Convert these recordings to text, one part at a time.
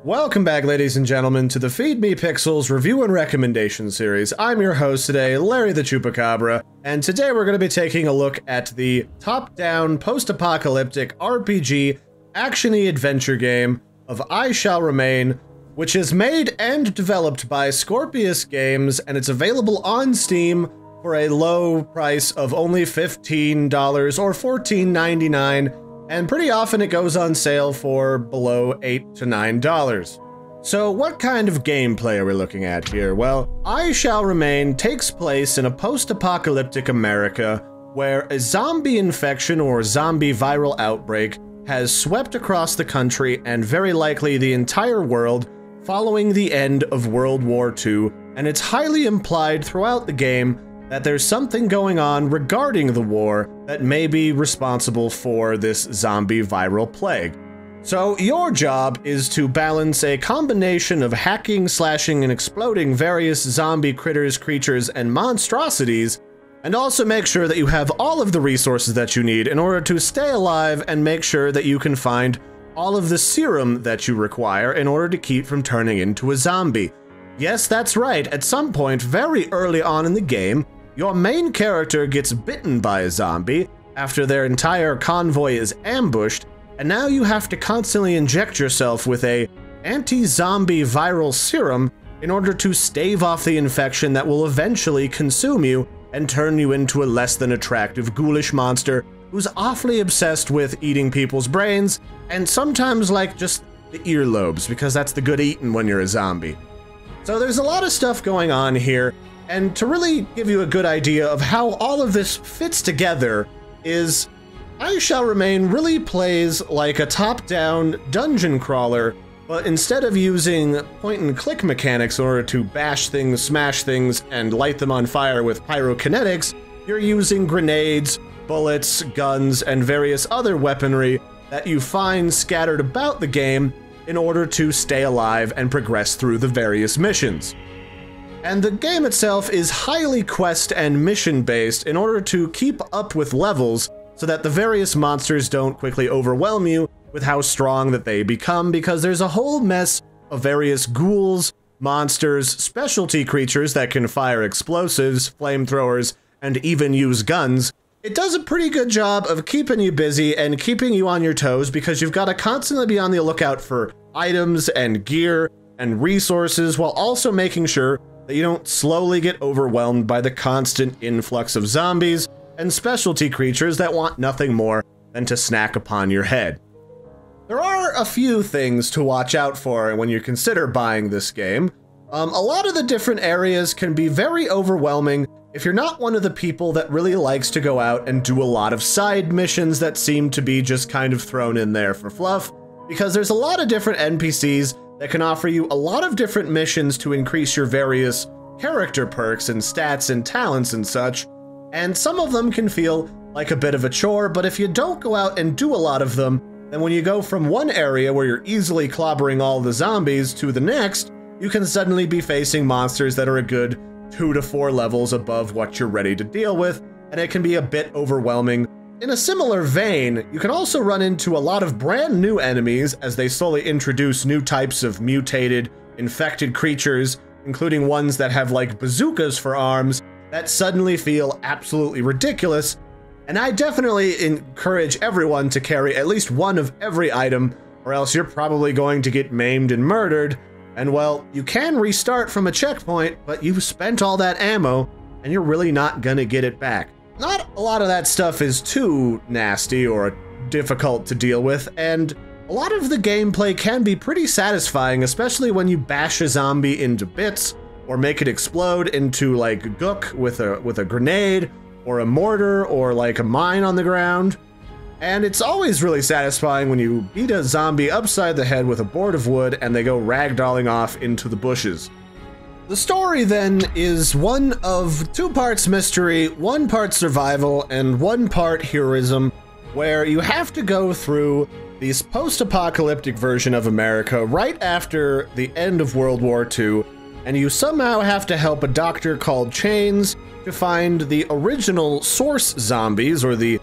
Welcome back, ladies and gentlemen, to the Feed Me Pixels review and recommendation series. I'm your host today, Larry the Chupacabra, and today we're going to be taking a look at the top-down, post-apocalyptic RPG action-y adventure game of I Shall Remain, which is made and developed by Scorpius Games, and it's available on Steam for a low price of only $15 or $14.99. And pretty often it goes on sale for below $8 to $9. So what kind of gameplay are we looking at here? Well, I Shall Remain takes place in a post-apocalyptic America where a zombie infection or zombie viral outbreak has swept across the country and very likely the entire world following the end of World War II, and it's highly implied throughout the game that there's something going on regarding the war that may be responsible for this zombie viral plague. So your job is to balance a combination of hacking, slashing, and exploding various zombie critters, creatures, and monstrosities, and also make sure that you have all of the resources that you need in order to stay alive and make sure that you can find all of the serum that you require in order to keep from turning into a zombie. Yes, that's right, at some point very early on in the game, your main character gets bitten by a zombie after their entire convoy is ambushed, and now you have to constantly inject yourself with a anti-zombie viral serum in order to stave off the infection that will eventually consume you and turn you into a less than attractive ghoulish monster who's awfully obsessed with eating people's brains and sometimes like just the earlobes, because that's the good eating when you're a zombie. So there's a lot of stuff going on here. And to really give you a good idea of how all of this fits together is I Shall Remain really plays like a top-down dungeon crawler, but instead of using point-and-click mechanics in order to bash things, smash things, and light them on fire with pyrokinetics, you're using grenades, bullets, guns, and various other weaponry that you find scattered about the game in order to stay alive and progress through the various missions. And the game itself is highly quest and mission based in order to keep up with levels so that the various monsters don't quickly overwhelm you with how strong that they become, because there's a whole mess of various ghouls, monsters, specialty creatures that can fire explosives, flamethrowers, and even use guns. It does a pretty good job of keeping you busy and keeping you on your toes because you've got to constantly be on the lookout for items and gear and resources while also making sure that you don't slowly get overwhelmed by the constant influx of zombies and specialty creatures that want nothing more than to snack upon your head. There are a few things to watch out for when you consider buying this game. A lot of the different areas can be very overwhelming if you're not one of the people that really likes to go out and do a lot of side missions that seem to be just kind of thrown in there for fluff, because there's a lot of different NPCs that can offer you a lot of different missions to increase your various character perks and stats and talents and such, and some of them can feel like a bit of a chore, but if you don't go out and do a lot of them, then when you go from one area where you're easily clobbering all the zombies to the next, you can suddenly be facing monsters that are a good 2 to 4 levels above what you're ready to deal with, and it can be a bit overwhelming. In a similar vein, you can also run into a lot of brand new enemies as they slowly introduce new types of mutated, infected creatures, including ones that have like bazookas for arms that suddenly feel absolutely ridiculous. And I definitely encourage everyone to carry at least one of every item, or else you're probably going to get maimed and murdered. And well, you can restart from a checkpoint, but you've spent all that ammo and you're really not gonna get it back. Not a lot of that stuff is too nasty or difficult to deal with, and a lot of the gameplay can be pretty satisfying, especially when you bash a zombie into bits or make it explode into like gook with a grenade or a mortar or like a mine on the ground. And it's always really satisfying when you beat a zombie upside the head with a board of wood and they go ragdolling off into the bushes. The story then is one of 2 parts mystery, 1 part survival, and 1 part heroism, where you have to go through this post-apocalyptic version of America right after the end of World War II, and you somehow have to help a doctor called Chains to find the original source zombies, or the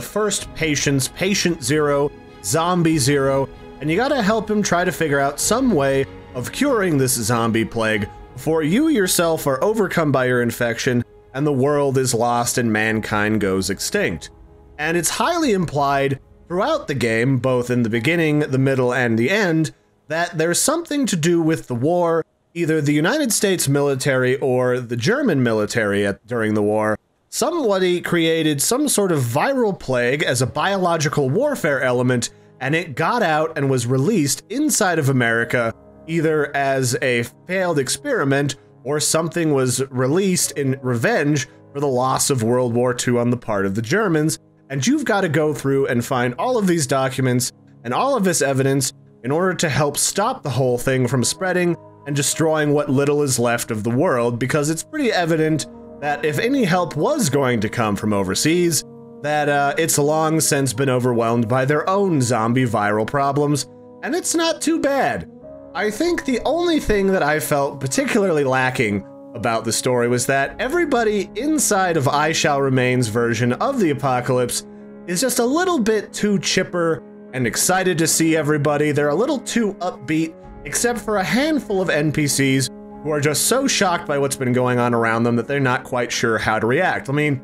first patients, Patient Zero, Zombie Zero, and you gotta help him try to figure out some way of curing this zombie plague before you yourself are overcome by your infection and the world is lost and mankind goes extinct. And it's highly implied throughout the game, both in the beginning, the middle, and the end, that there's something to do with the war. Either the United States military or the German military during the war, somebody created some sort of viral plague as a biological warfare element, and it got out and was released inside of America, either as a failed experiment or something was released in revenge for the loss of World War II on the part of the Germans. And you've got to go through and find all of these documents and all of this evidence in order to help stop the whole thing from spreading and destroying what little is left of the world, because it's pretty evident that if any help was going to come from overseas, that it's long since been overwhelmed by their own zombie viral problems, and it's not too bad. I think the only thing that I felt particularly lacking about the story was that everybody inside of I Shall Remain's version of the apocalypse is just a little bit too chipper and excited to see everybody. They're a little too upbeat, except for a handful of NPCs who are just so shocked by what's been going on around them that they're not quite sure how to react. I mean,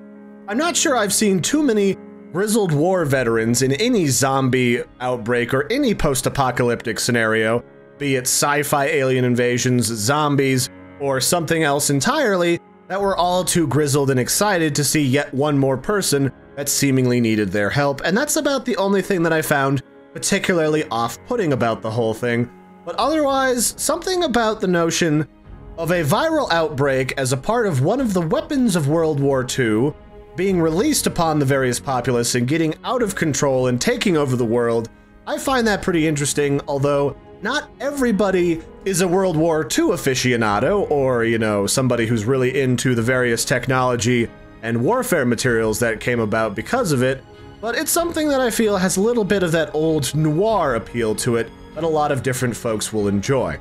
I'm not sure I've seen too many grizzled war veterans in any zombie outbreak or any post-apocalyptic scenario, be it sci-fi alien invasions, zombies, or something else entirely, that were all too grizzled and excited to see yet one more person that seemingly needed their help. And that's about the only thing that I found particularly off-putting about the whole thing. But otherwise, something about the notion of a viral outbreak as a part of one of the weapons of World War II being released upon the various populace and getting out of control and taking over the world, I find that pretty interesting, although not everybody is a World War II aficionado or, you know, somebody who's really into the various technology and warfare materials that came about because of it, but it's something that I feel has a little bit of that old noir appeal to it that a lot of different folks will enjoy.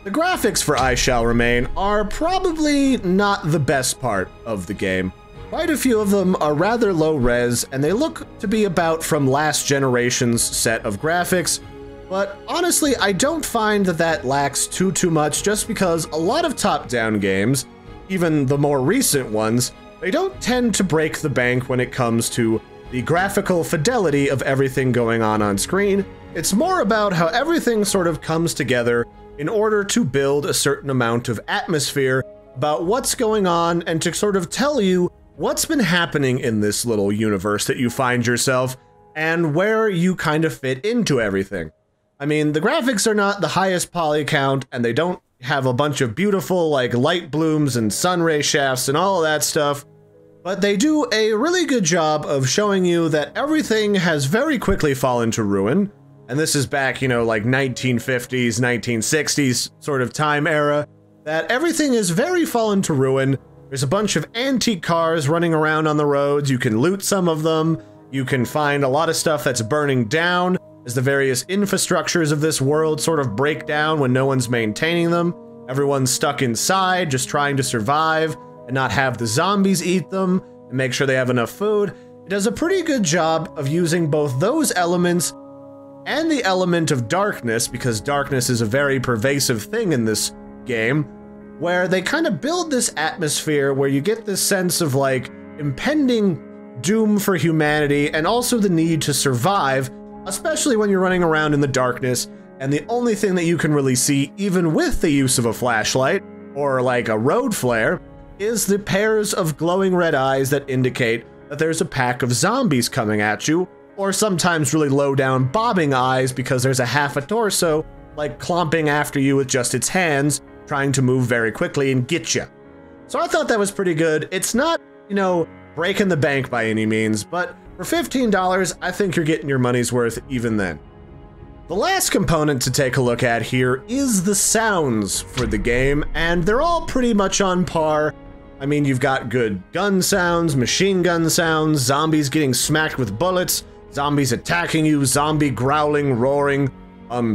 The graphics for I Shall Remain are probably not the best part of the game. Quite a few of them are rather low res, and they look to be about from last generation's set of graphics, but honestly, I don't find that that lacks too much, just because a lot of top-down games, even the more recent ones, they don't tend to break the bank when it comes to the graphical fidelity of everything going on screen. It's more about how everything sort of comes together in order to build a certain amount of atmosphere about what's going on and to sort of tell you what's been happening in this little universe that you find yourself and where you kind of fit into everything. I mean, the graphics are not the highest poly count, and they don't have a bunch of beautiful, like, light blooms and sun ray shafts and all of that stuff, but they do a really good job of showing you that everything has very quickly fallen to ruin, and this is back, you know, like 1950s, 1960s sort of time era, that everything is very fallen to ruin. There's a bunch of antique cars running around on the roads. You can loot some of them. You can find a lot of stuff that's burning down as the various infrastructures of this world sort of break down when no one's maintaining them. Everyone's stuck inside, just trying to survive and not have the zombies eat them and make sure they have enough food. It does a pretty good job of using both those elements and the element of darkness, because darkness is a very pervasive thing in this game, where they kind of build this atmosphere where you get this sense of, like, impending doom for humanity and also the need to survive, especially when you're running around in the darkness, and the only thing that you can really see, even with the use of a flashlight or like a road flare, is the pairs of glowing red eyes that indicate that there's a pack of zombies coming at you, or sometimes really low down bobbing eyes because there's a half a torso like clomping after you with just its hands, trying to move very quickly and get you. So I thought that was pretty good. It's not, you know, breaking the bank by any means, but for $15, I think you're getting your money's worth even then. The last component to take a look at here is the sounds for the game, and they're all pretty much on par. I mean, you've got good gun sounds, machine gun sounds, zombies getting smacked with bullets, zombies attacking you, zombie growling, roaring,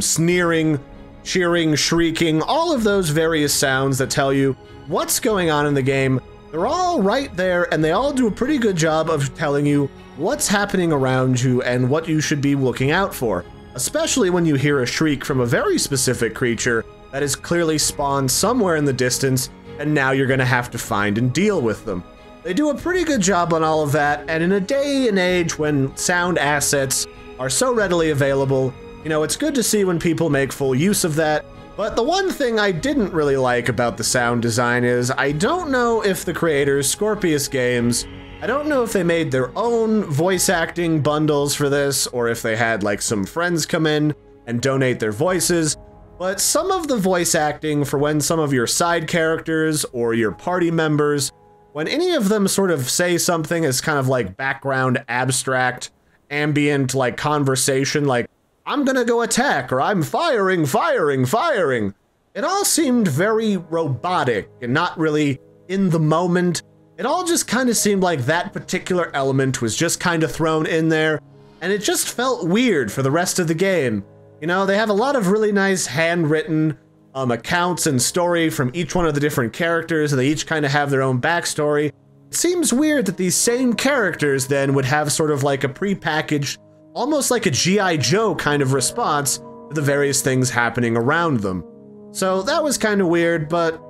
sneering, cheering, shrieking, all of those various sounds that tell you what's going on in the game. They're all right there, and they all do a pretty good job of telling you what's happening around you and what you should be looking out for. especially when you hear a shriek from a very specific creature that is clearly spawned somewhere in the distance, and now you're gonna have to find and deal with them. They do a pretty good job on all of that, and in a day and age when sound assets are so readily available, you know, it's good to see when people make full use of that. But the one thing I didn't really like about the sound design is I don't know if the creators, Scorpius Games, I don't know if they made their own voice acting bundles for this, or if they had like some friends come in and donate their voices, but some of the voice acting for when some of your side characters or your party members, when any of them sort of say something as kind of like background abstract, ambient like conversation, like, I'm gonna go attack, or I'm firing, firing, firing. It all seemed very robotic and not really in the moment. It all just kind of seemed like that particular element was just kind of thrown in there, and it just felt weird for the rest of the game. You know, they have a lot of really nice handwritten accounts and story from each one of the different characters, and they each kind of have their own backstory. It seems weird that these same characters then would have sort of like a prepackaged, almost like a G.I. Joe kind of response to the various things happening around them. So that was kind of weird, but,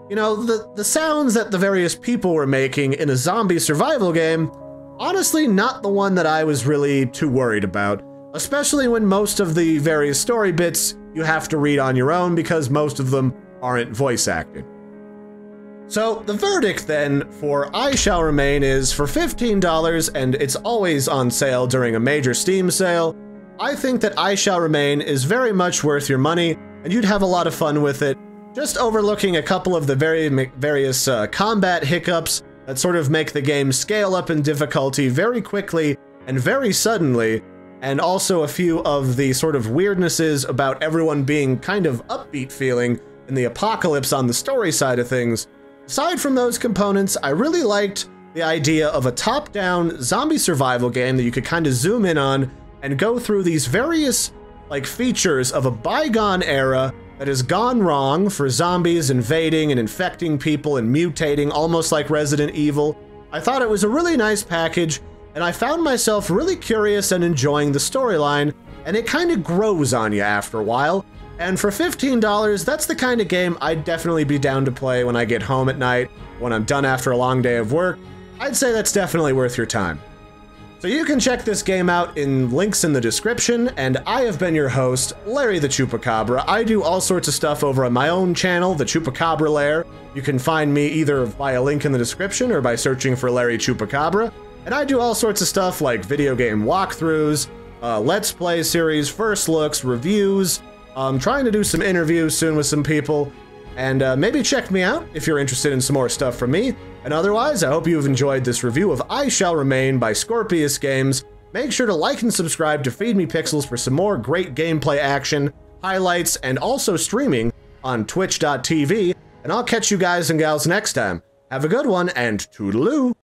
you know, the sounds that the various people were making in a zombie survival game, honestly not the one that I was really too worried about, especially when most of the various story bits you have to read on your own because most of them aren't voice acted. So the verdict then for I Shall Remain is for $15, and it's always on sale during a major Steam sale. I think that I Shall Remain is very much worth your money, and you'd have a lot of fun with it, just overlooking a couple of the various combat hiccups that sort of make the game scale up in difficulty very quickly and very suddenly, and also a few of the sort of weirdnesses about everyone being kind of upbeat feeling in the apocalypse on the story side of things. Aside from those components, I really liked the idea of a top-down zombie survival game that you could kind of zoom in on and go through these various like features of a bygone era that has gone wrong for zombies invading and infecting people and mutating almost like Resident Evil. I thought it was a really nice package, and I found myself really curious and enjoying the storyline, and it kind of grows on you after a while. And for $15, that's the kind of game I'd definitely be down to play when I get home at night, when I'm done after a long day of work. I'd say that's definitely worth your time. So you can check this game out in links in the description, and I have been your host, Larry the Chupacabra. I do all sorts of stuff over on my own channel, the Chupacabra Lair. You can find me either by a link in the description or by searching for Larry Chupacabra. And I do all sorts of stuff like video game walkthroughs, Let's Play series, first looks, reviews. I'm trying to do some interviews soon with some people, and maybe check me out if you're interested in some more stuff from me. And otherwise, I hope you've enjoyed this review of I Shall Remain by Scorpius Games. Make sure to like and subscribe to Feed Me Pixels for some more great gameplay action, highlights, and also streaming on twitch.tv, and I'll catch you guys and gals next time. Have a good one, and toodaloo!